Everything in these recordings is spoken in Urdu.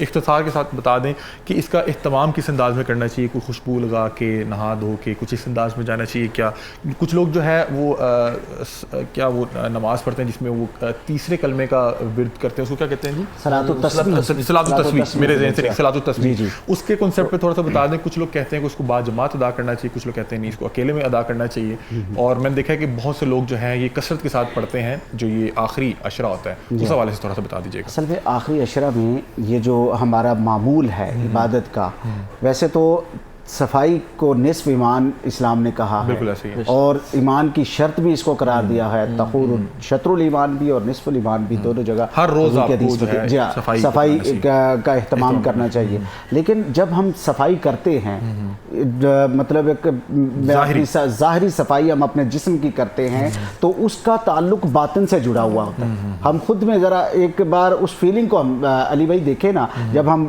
اختصار کے ساتھ بتا دیں کہ اس کا اہتمام کس انداز میں کرنا چاہیے، کوئی خوشبو لگا کے نہا دھو کے کچھ اس انداز میں جانا چاہیے کیا؟ کچھ لوگ جو ہے وہ کیا وہ نماز پڑھتے ہیں جس میں وہ تیسرے کلمے کا ورد کرتے ہیں، اس کو کیا کہتے ہیں جی؟ صلاۃ التسبیح، میرے ذہن سے صلاۃ التسبیح، اس کے کنسیپٹ پہ تھوڑا سا بتا دیں۔ کچھ لوگ کہتے ہیں کہ اس کو باجماعت ادا کرنا چاہیے، کچھ لوگ کہتے ہیں نہیں اس کو اکیلے میں ادا کرنا چاہیے، اور میں نے دیکھا ہے کہ بہت سے لوگ جو ہیں یہ کثرت کے ساتھ پڑھتے ہیں جو یہ آخری عشرہ ہوتا ہے، اس حوالے سے تھوڑا سا بتا دیجیے گا۔ اصل میں آخری عشرہ میں یہ جو ہمارا معمول ہے عبادت کا، ویسے تو صفائی کو نصف ایمان اسلام نے کہا ہے، اور ایمان کی شرط بھی اس کو قرار دیا ہے، طہور شطر الایمان بھی اور نصف الایمان بھی، دونوں جگہ ہر روز آپ کو جو ہے صفائی کا اہتمام کرنا چاہیے۔ لیکن جب ہم صفائی کرتے ہیں، مطلب ایک ظاہری صفائی ہم اپنے جسم کی کرتے ہیں، تو اس کا تعلق باطن سے جڑا ہوا ہوتا ہے۔ ہم خود میں ذرا ایک بار اس فیلنگ کو ہم علی بھائی دیکھیں نا، جب ہم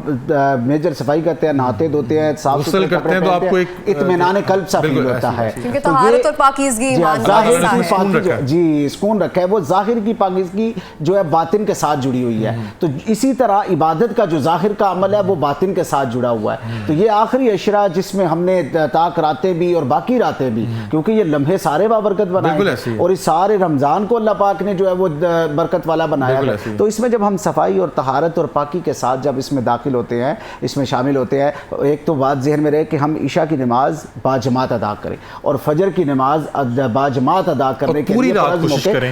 میجر صفائی کرتے ہیں، نہاتے دھوتے ہیں، صاف ستھرے کرتے ہیں، تو آپ کو ایک اطمینان قلب سا فیل ہوتا ہے، کیونکہ طہارت اور پاکیزگی ایمان جی سکون رکھا ہے، وہ ظاہر کی پاکیزگی جو ہے باطن کے ساتھ جڑی ہوئی ہے۔ تو اسی طرح عبادت کا جو ظاہر کا عمل ہے وہ باطن کے ساتھ جڑا ہوا ہے۔ تو یہ آخری عشرہ جس میں ہم نے طاق راتیں بھی اور باقی راتیں بھی، کیونکہ یہ لمحے سارے بابرکت بنائے اور اس سارے رمضان کو اللہ پاک نے جو ہے وہ برکت والا بنایا ہے۔ تو اس میں جب ہم صفائی اور طہارت اور پاکی کے ساتھ جب اس میں داخل ہوتے ہیں، اس میں شامل ہوتے ہیں، ایک تو بات ذہن میں رہے کہ ہم عشاء کی نماز باجماعت ادا کریں اور فجر کی نماز باجماعت ادا کرنے کے لیے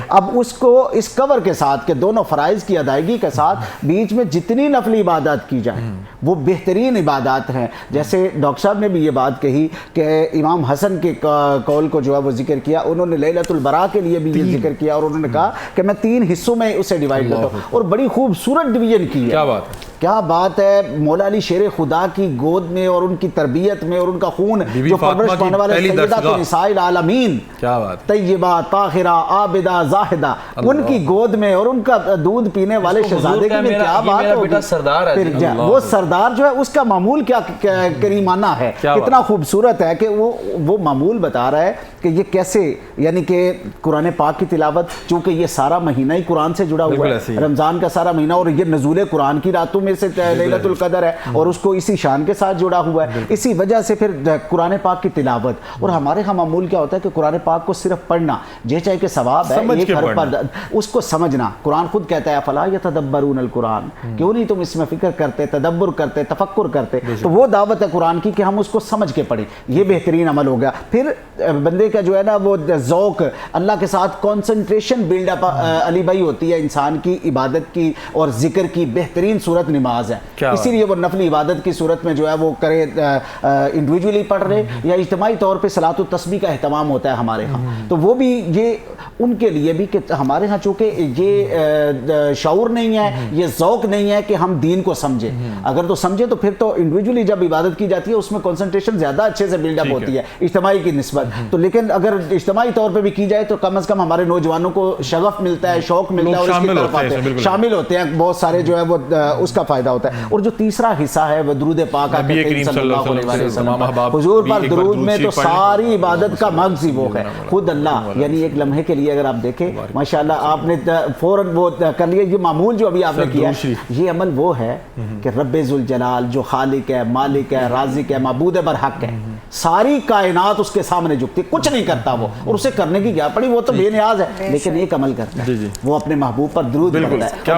اب اس کو اس کور کے ساتھ کہ دونوں فرائض کی ادائیگی کے ساتھ بیچ میں جتنی نفلی عبادات کی جائیں وہ بہترین عبادات ہیں۔ جیسے ڈاکٹر صاحب نے بھی یہ بات کہی کہ امام حسن کے قول کو جو ہے وہ ذکر کیا، انہوں نے لیلۃ البراء کے لیے بھی یہ ذکر کیا، اور انہوں نے کہا کہ میں 3 حصوں میں اسے ڈیوائیڈ کرتا ہوں، اور بڑی خوبصورت ڈویژن کی ہے۔ کیا بات ہے! مولا علی شیر خدا کی گود میں اور ان کی تربیت میں اور ان کا خون جو پرورش پانے والے سیدات نساء العالمین، طیبہ طاہرہ عابدہ زاہدہ، ان کی گود میں اور ان کا دودھ پینے والے شہزادے کی میں کیا بات ہوگی! وہ سردار جو ہے اس کا معمول کیا کریمانہ ہے، کتنا خوبصورت ہے کہ وہ معمول بتا رہا ہے کہ یہ کیسے، یعنی کہ قرآن پاک کی تلاوت، چونکہ یہ سارا مہینہ ہی قرآن سے جڑا ہوا ہے، رمضان کا سارا مہینہ، اور یہ نزول قرآن کی راتوں میں سے لیلۃ القدر ہے اور اس کو اسی شان کے ساتھ جڑا ہوا ہے۔ اسی وجہ سے پھر قرآن پاک کی تلاوت، اور ہمارے ہاں معمول کیا ہوتا ہے کہ قرآن پاک کو صرف پڑھنا، جے چاہے کہ ثواب ہے ایک حرف پر، اس کو سمجھنا۔ قرآن خود کہتا ہے فلا یتدبرون القرآن، کیوں نہیں تم اس میں فکر کرتے، تدبر کرتے، تفکر کرتے؟ تو وہ دعوت ہے قرآن کی کہ ہم اس کو سمجھ کے پڑھیں، یہ بہترین عمل ہو گیا۔ پھر بندے کا جو ہے نا وہ ذوق اللہ کے ساتھ کانسنٹریشن بلڈ اپ علی بھائی ہوتی ہے، انسان کی عبادت کی اور ذکر کی بہترین صورت نماز ہے۔ اسی لیے وہ نفلی عبادت کی صورت میں جو ہے وہ کرے، انڈیویجولی پڑھ رہے یا اجتماعی طور پہ صلاۃ التسبیح کا اہتمام ہوتا ہے ہمارے ہاں، تو وہ بھی یہ ان کے لیے بھی کہ ہمارے ہاں چونکہ یہ شعور نہیں ہے، یہ ذوق نہیں ہے کہ ہم دین کو سمجھیں۔ اگر تو سمجھے تو پھر تو انڈیویجولی جب عبادت کی جاتی ہے اس میں کنسنٹریشن زیادہ اچھے سے بلڈ اپ ہوتی ہے اجتماعی کی نسبت۔ تو لیکن اگر اجتماعی طور پہ بھی کی جائے تو کم از کم ہمارے نوجوانوں کو شغف ملتا ہے، شوق ملتا ہے، اور اس کی طرف آتے ہیں، شامل ہوتے ہیں، بہت سارے جو ہے وہ اس کا فائدہ ہوتا ہے۔ اور جو تیسرا حصہ ہے وہ درود پاک صلی اللہ علیہ وسلم، حضور پر درود میں تو ساری عبادت کا مغز ہی وہ ہے، خود اللہ۔ یعنی ایک لمحے کے لیے اگر آپ دیکھیں ماشاءاللہ آپ نے فوراً وہ کر لیا، یہ معمول جو ابھی آپ نے کیا، یہ عمل وہ ہے کہ رب ذوالجلال جو خالق ہے، مالک ہے، رازق ہے، معبود برحق ہے، ساری کائنات اس کے سامنے جھکتی، کچھ نہیں کرتا وہ، اور اسے کرنے کی کیا پڑی، وہ تو بے نیاز ہے، لیکن ایک عمل کرتا ہے، وہ اپنے محبوب پر درود پڑھتا ہے۔